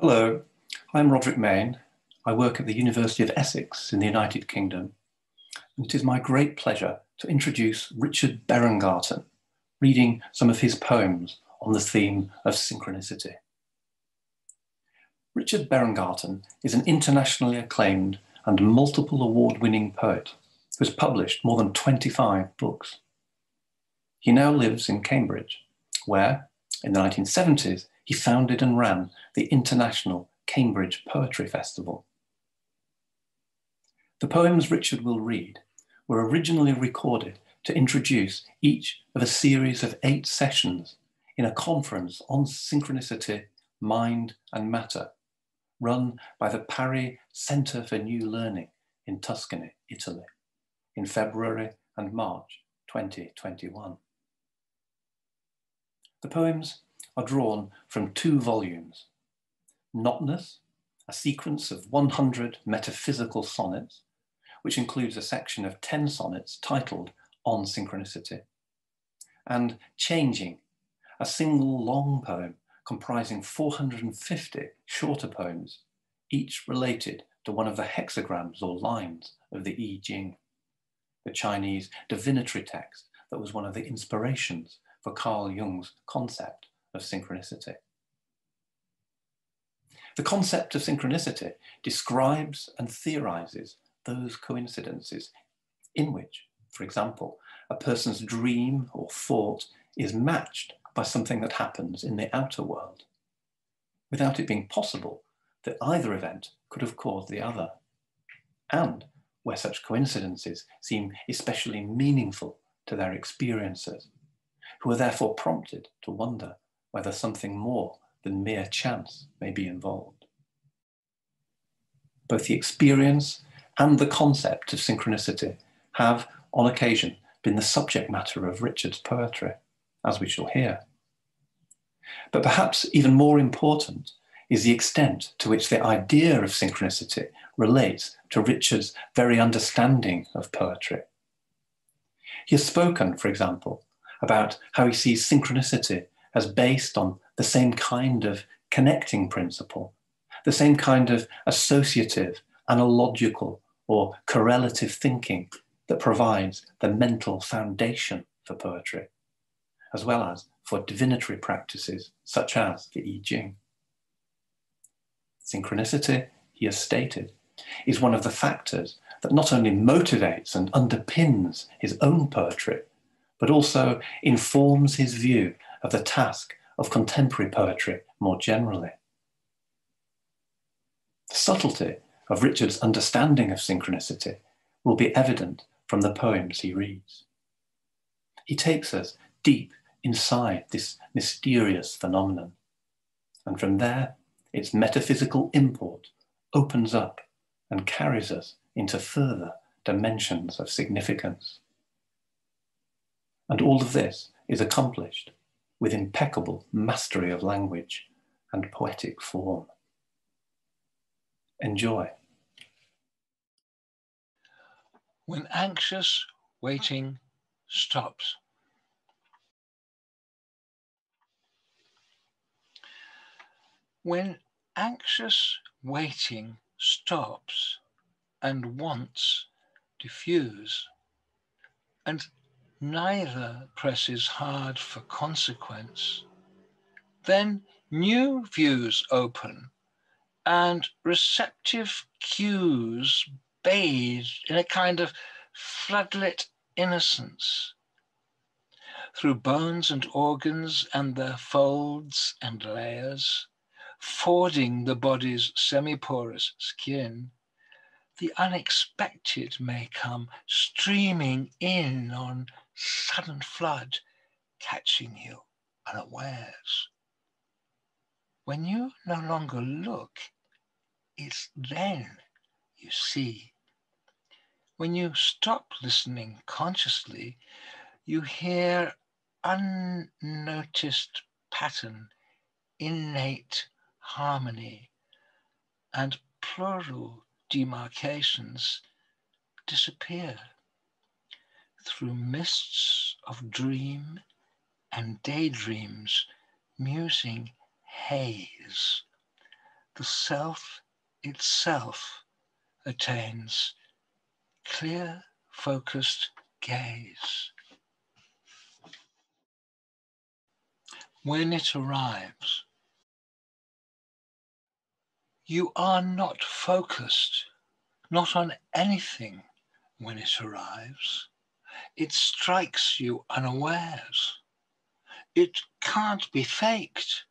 Hello, I'm Roderick Main. I work at the University of Essex in the United Kingdom, and it is my great pleasure to introduce Richard Berengarten, reading some of his poems on the theme of synchronicity. Richard Berengarten is an internationally acclaimed and multiple award-winning poet who has published more than 25 books. He now lives in Cambridge, where, in the 1970s, he founded and ran the International Cambridge Poetry Festival. The poems Richard will read were originally recorded to introduce each of a series of 8 sessions in a conference on synchronicity, mind and matter, run by the Pari Center for New Learning in Tuscany, Italy, in February and March 2021. The poems are drawn from 2 volumes: Notness, a sequence of 100 metaphysical sonnets, which includes a section of 10 sonnets titled On Synchronicity, and Changing, a single long poem comprising 450 shorter poems, each related to one of the hexagrams or lines of the I Ching, the Chinese divinatory text that was one of the inspirations for Carl Jung's concept of synchronicity. The concept of synchronicity describes and theorizes those coincidences in which, for example, a person's dream or thought is matched by something that happens in the outer world, without it being possible that either event could have caused the other, and where such coincidences seem especially meaningful to their experiencers, who are therefore prompted to wonder whether something more than mere chance may be involved. Both the experience and the concept of synchronicity have, on occasion, been the subject matter of Richard's poetry, as we shall hear. But perhaps even more important is the extent to which the idea of synchronicity relates to Richard's very understanding of poetry. He has spoken, for example, about how he sees synchronicity as based on the same kind of connecting principle, the same kind of associative, analogical, or correlative thinking that provides the mental foundation for poetry, as well as for divinatory practices such as the I Ching. Synchronicity, he has stated, is one of the factors that not only motivates and underpins his own poetry, but also informs his view of the task of contemporary poetry more generally. The subtlety of Richard's understanding of synchronicity will be evident from the poems he reads. He takes us deep inside this mysterious phenomenon, and from there, its metaphysical import opens up and carries us into further dimensions of significance. And all of this is accomplished with impeccable mastery of language and poetic form. Enjoy. When anxious waiting stops. When anxious waiting stops and wants diffuse, and neither presses hard for consequence, then new views open and receptive cues bathe in a kind of floodlit innocence. Through bones and organs and their folds and layers, fording the body's semi-porous skin, the unexpected may come streaming in on sudden flood, catching you unawares. When you no longer look, it's then you see. When you stop listening consciously, you hear unnoticed pattern, innate harmony, and plural demarcations disappear through mists of dream and daydreams, musing haze. the self itself attains clear, focused gaze. When it arrives, you are not focused, not on anything when it arrives. It strikes you unawares. It can't be faked,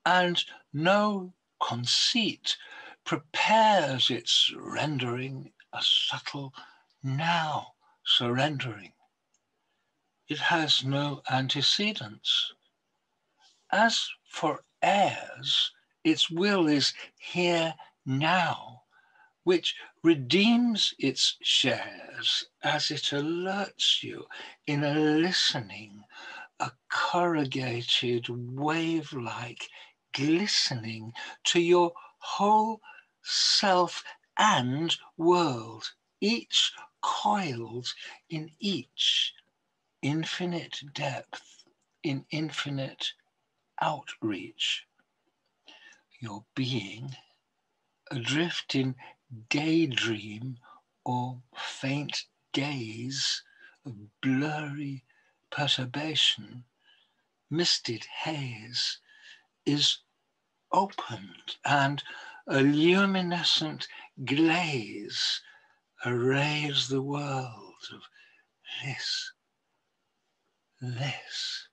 and no conceit prepares its rendering a subtle now surrendering. It has no antecedents. As for heirs, its will is here now, which redeems its shares as it alerts you in a listening, a corrugated wave-like glistening to your whole self and world, each coiled in each infinite depth, in infinite outreach. Your being, adrift in daydream or faint daze of blurry perturbation, misted haze, is opened, and a luminescent glaze arrays the world of this, this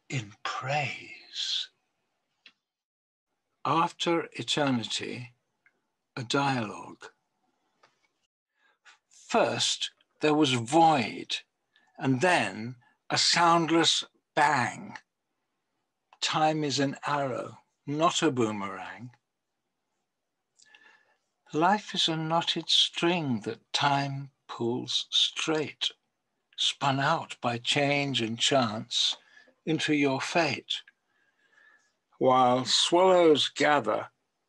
in praise. After eternity, a dialogue. First, there was void, and then a soundless bang. Time is an arrow, not a boomerang. Life is a knotted string that time pulls straight, spun out by change and chance into your fate. While swallows gather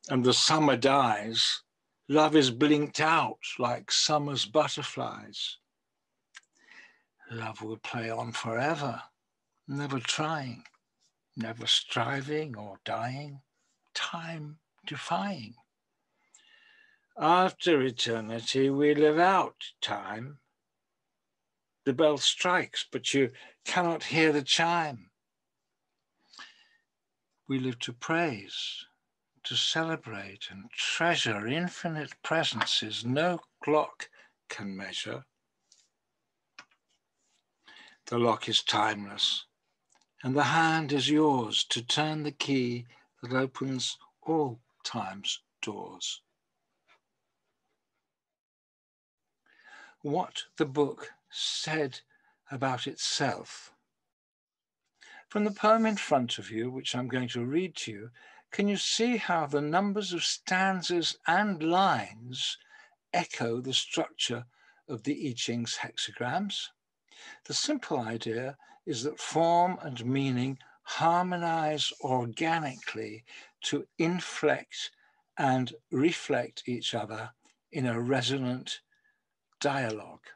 and the summer dies, love is blinked out like summer's butterflies. Love will play on forever, never trying, never striving or dying, time defying. After eternity, we live out time. The bell strikes, but you cannot hear the chime. We live to praise, to celebrate and treasure infinite presences no clock can measure. The lock is timeless, and the hand is yours to turn the key that opens all time's doors. What the book said about itself. From the poem in front of you, which I'm going to read to you, can you see how the numbers of stanzas and lines echo the structure of the I Ching's hexagrams? The simple idea is that form and meaning harmonize organically to inflect and reflect each other in a resonant dialogue.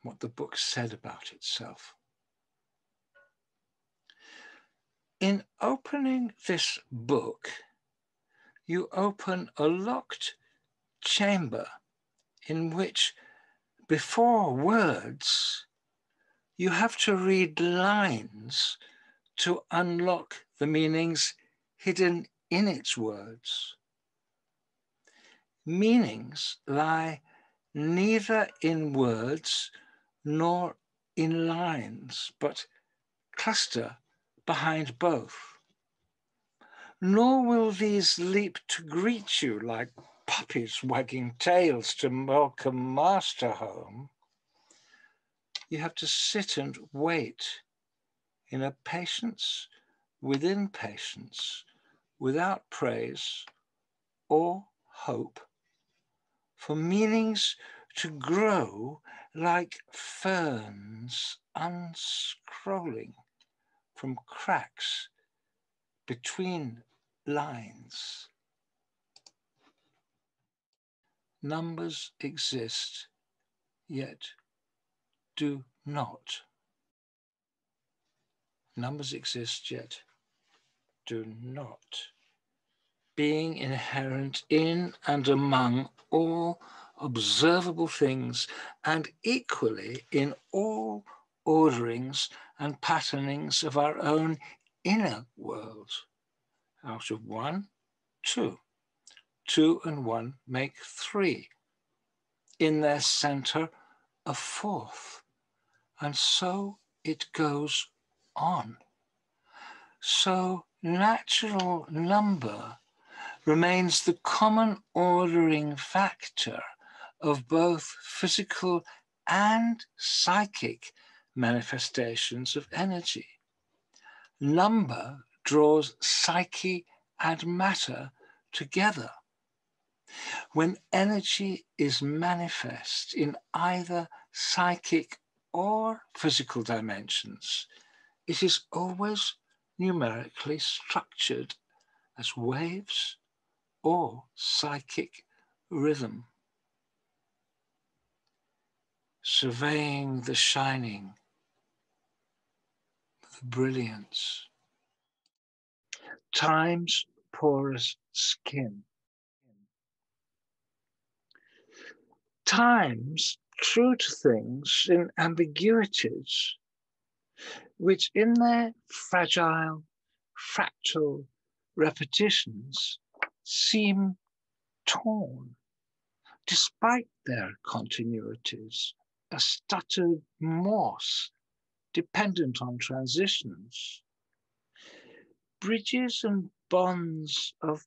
What the book said about itself. In opening this book, you open a locked chamber in which, before words, you have to read lines to unlock the meanings hidden in its words. Meanings lie neither in words nor in lines, but cluster behind both. Nor will these leap to greet you like puppies wagging tails to welcome master home. You have to sit and wait in a patience within patience, without praise or hope, for meanings to grow like ferns unscrolling from cracks between lines. Numbers exist, yet do not. numbers exist yet do not, being inherent in and among all observable things, and equally in all orderings and patternings of our own inner world. Out of 1, 2. 2 and 1 make 3. In their center, a 4th. And so it goes on. So natural number remains the common ordering factor of both physical and psychic manifestations of energy. Number draws psyche and matter together. When energy is manifest in either psychic or physical dimensions, it is always numerically structured as waves or psychic rhythm. Surveying the shining, the brilliance. Time's porous skin. Time's true to things in ambiguities, which in their fragile, fractal repetitions seem torn, despite their continuities, a stuttered morse dependent on transitions. Bridges and bonds of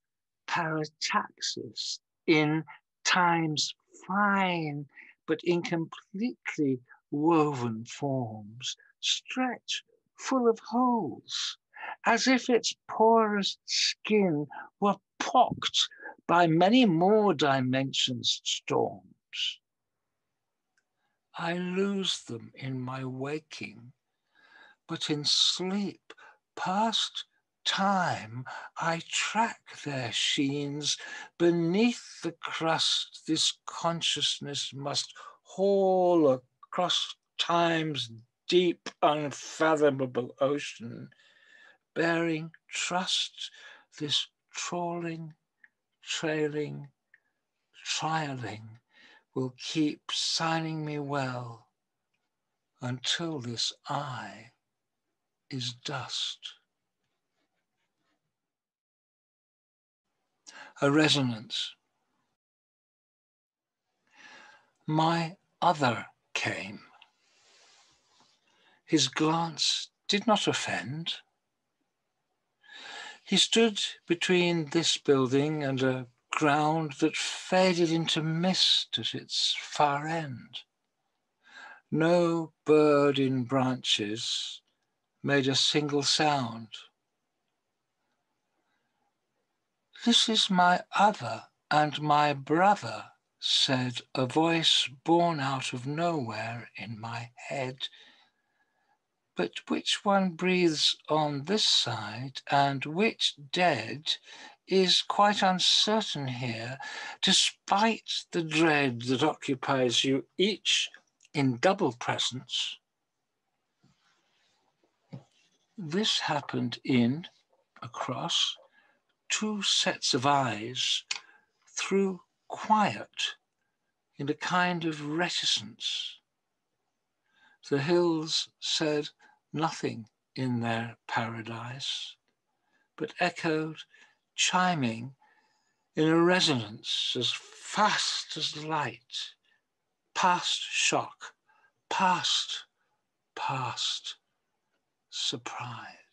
parataxis in time's fine but incompletely woven forms stretch full of holes, as if its porous skin were pocked by many more dimensions storms. I lose them in my waking, but in sleep, past time, I track their sheens beneath the crust this consciousness must haul across time's deep, unfathomable ocean, bearing trust this trawling, trailing, trialing will keep signing me well until this I is dust. A resonance. My other came. His glance did not offend. He stood between this building and a ground that faded into mist at its far end. No bird in branches made a single sound. This is my other and my brother, said a voice born out of nowhere in my head. But which one breathes on this side and which dead is quite uncertain here, despite the dread that occupies you each in double presence. This happened in, across, 2 sets of eyes through quiet in a kind of reticence. The hills said nothing in their paradise, but echoed, chiming in a resonance as fast as light, past shock, past surprise.